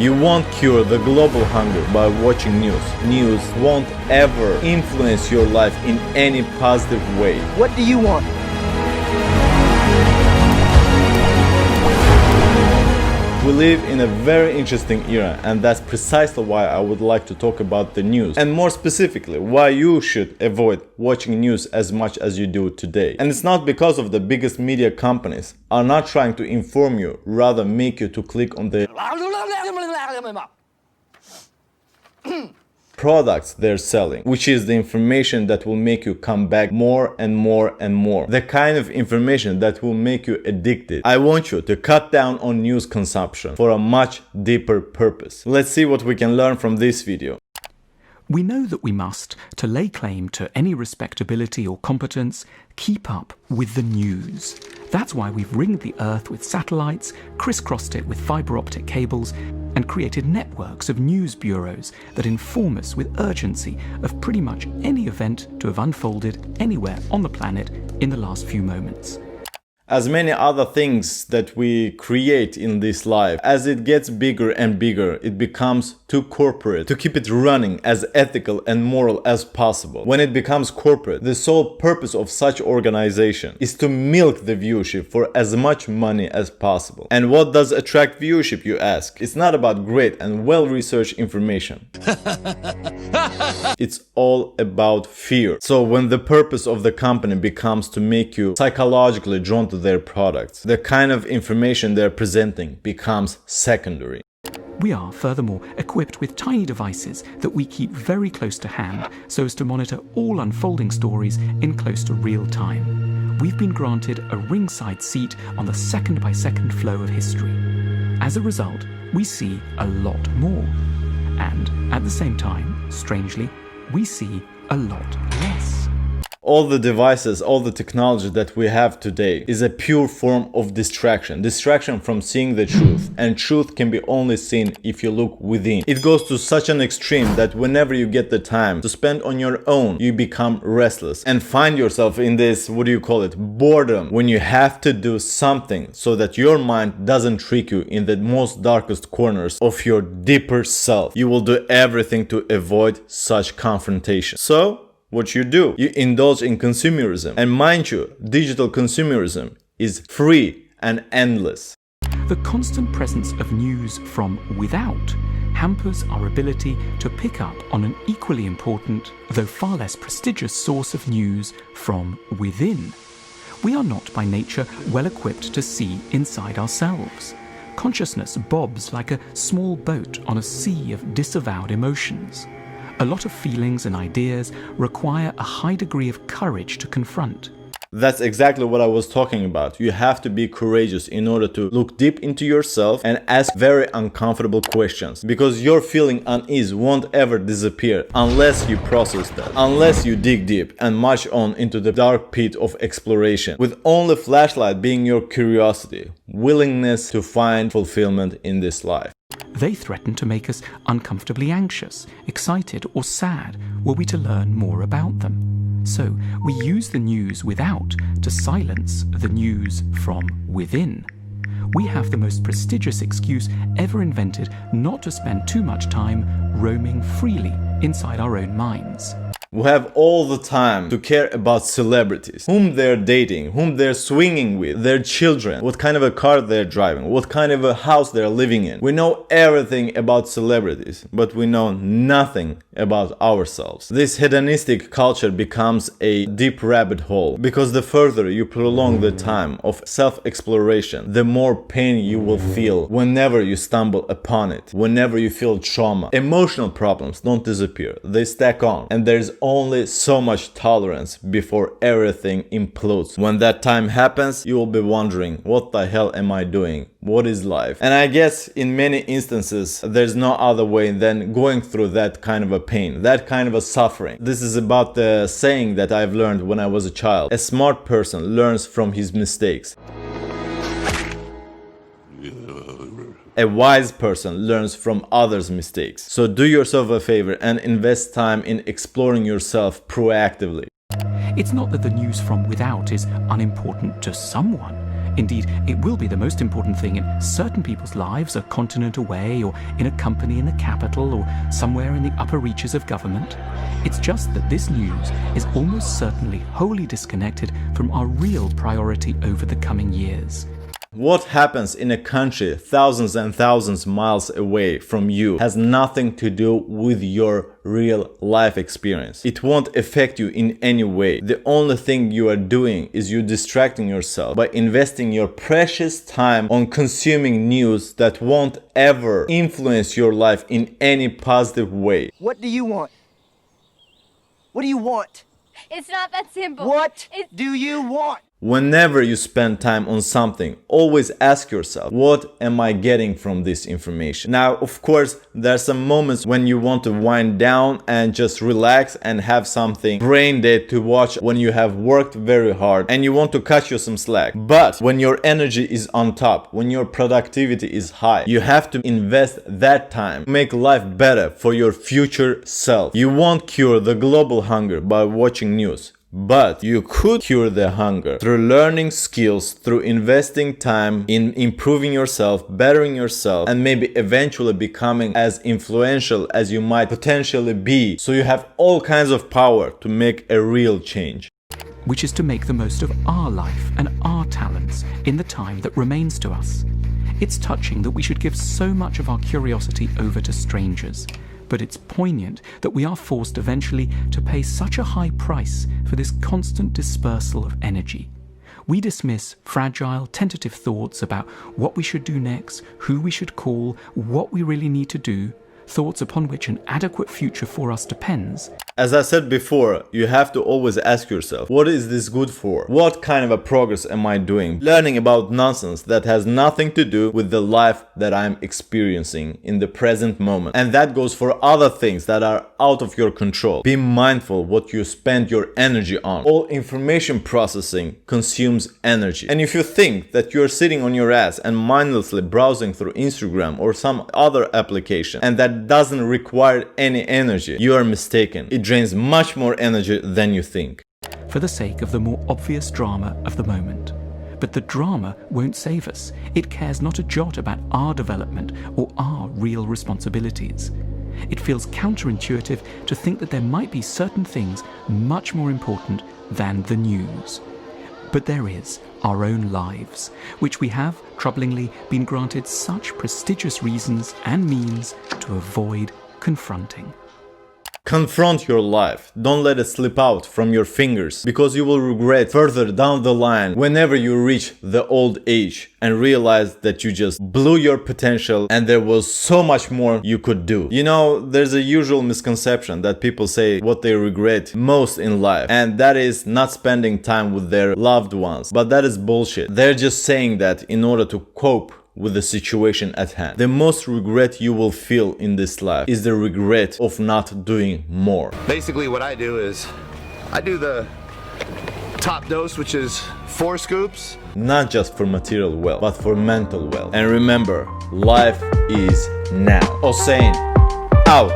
You won't cure the global hunger by watching news. News won't ever influence your life in any positive way. What do you want? We live in a very interesting era, and that's precisely why I would like to talk about the news, and more specifically why you should avoid watching news as much as you do today. And it's not because of the biggest media companies are not trying to inform you, rather make you to click on the products they're selling, which is the information that will make you come back more and more and more. The kind of information that will make you addicted. I want you to cut down on news consumption for a much deeper purpose. Let's see what we can learn from this video. We know that we must, to lay claim to any respectability or competence, keep up with the news. That's why we've ringed the earth with satellites, crisscrossed it with fibre optic cables, and created networks of news bureaus that inform us with urgency of pretty much any event to have unfolded anywhere on the planet in the last few moments. As many other things that we create in this life, as it gets bigger and bigger, it becomes too corporate to keep it running as ethical and moral as possible. When it becomes corporate, the sole purpose of such organization is to milk the viewership for as much money as possible. And what does attract viewership, you ask? It's not about great and well-researched information. It's all about fear. So when the purpose of the company becomes to make you psychologically drawn to their products, the kind of information they're presenting becomes secondary. We are, furthermore, equipped with tiny devices that we keep very close to hand so as to monitor all unfolding stories in close to real time. We've been granted a ringside seat on the second-by-second flow of history. As a result, we see a lot more. And, at the same time, strangely, we see a lot less. All the devices, all the technology that we have today is a pure form of distraction. Distraction from seeing the truth. And truth can be only seen if you look within. It goes to such an extreme that whenever you get the time to spend on your own, you become restless and find yourself in this, boredom, when you have to do something so that your mind doesn't trick you in the most darkest corners of your deeper self. You will do everything to avoid such confrontation. So, what you do? You indulge in consumerism. And mind you, digital consumerism is free and endless. The constant presence of news from without hampers our ability to pick up on an equally important, though far less prestigious source of news from within. We are not by nature well equipped to see inside ourselves. Consciousness bobs like a small boat on a sea of disavowed emotions. A lot of feelings and ideas require a high degree of courage to confront. That's exactly what I was talking about. You have to be courageous in order to look deep into yourself and ask very uncomfortable questions. Because your feeling unease won't ever disappear unless you process that. Unless you dig deep and march on into the dark pit of exploration. With only flashlight being your curiosity, willingness to find fulfillment in this life. They threaten to make us uncomfortably anxious, excited, or sad were we to learn more about them. So we use the news without to silence the news from within. We have the most prestigious excuse ever invented not to spend too much time roaming freely inside our own minds. We have all the time to care about celebrities, whom they're dating, whom they're swinging with, their children, what kind of a car they're driving, what kind of a house they're living in. We know everything about celebrities, but we know nothing about ourselves. This hedonistic culture becomes a deep rabbit hole, because the further you prolong the time of self-exploration, the more pain you will feel whenever you stumble upon it, whenever you feel trauma. Emotional problems don't disappear, they stack on, and there's only so much tolerance before everything implodes. When that time happens, you will be wondering, what the hell am I doing? What is life? And I guess in many instances, there's no other way than going through that kind of a pain, that kind of a suffering. This is about the saying that I've learned when I was a child. A smart person learns from his mistakes. A wise person learns from others' mistakes. So do yourself a favor and invest time in exploring yourself proactively. It's not that the news from without is unimportant to someone. Indeed, it will be the most important thing in certain people's lives, a continent away, or in a company in the capital, or somewhere in the upper reaches of government. It's just that this news is almost certainly wholly disconnected from our real priority over the coming years. What happens in a country thousands and thousands miles away from you has nothing to do with your real life experience. It won't affect you in any way. The only thing you are doing is you distracting yourself by investing your precious time on consuming news that won't ever influence your life in any positive way. What do you want? What do you want? It's not that simple. What do you want? Whenever you spend time on something, always ask yourself, what am I getting from this information? Now, of course, there are some moments when you want to wind down and just relax and have something brain dead to watch when you have worked very hard and you want to cut you some slack. But when your energy is on top, when your productivity is high, you have to invest that time, make life better for your future self. You won't cure the global hunger by watching news. But you could cure the hunger through learning skills, through investing time in improving yourself, bettering yourself, and maybe eventually becoming as influential as you might potentially be. So you have all kinds of power to make a real change. Which is to make the most of our life and our talents in the time that remains to us. It's touching that we should give so much of our curiosity over to strangers. But it's poignant that we are forced eventually to pay such a high price for this constant dispersal of energy. We dismiss fragile, tentative thoughts about what we should do next, who we should call, what we really need to do, thoughts upon which an adequate future for us depends. As I said before, you have to always ask yourself, what is this good for? What kind of a progress am I doing? Learning about nonsense that has nothing to do with the life that I'm experiencing in the present moment. And that goes for other things that are out of your control. Be mindful what you spend your energy on. All information processing consumes energy. And if you think that you're sitting on your ass and mindlessly browsing through Instagram or some other application and that doesn't require any energy, you are mistaken. It drains much more energy than you think. For the sake of the more obvious drama of the moment. But the drama won't save us. It cares not a jot about our development or our real responsibilities. It feels counterintuitive to think that there might be certain things much more important than the news. But there is our own lives, which we have, troublingly, been granted such prestigious reasons and means to avoid confronting. Confront your life. Don't let it slip out from your fingers, because you will regret further down the line whenever you reach the old age and realize that you just blew your potential and there was so much more you could do. You know, there's a usual misconception that people say what they regret most in life, and that is not spending time with their loved ones. But that is bullshit. They're just saying that in order to cope with the situation at hand. The most regret you will feel in this life is the regret of not doing more. Basically what I do is I do the top dose, which is 4 scoops. Not just for material wealth, but for mental wealth. And remember, life is now. Hossein, out.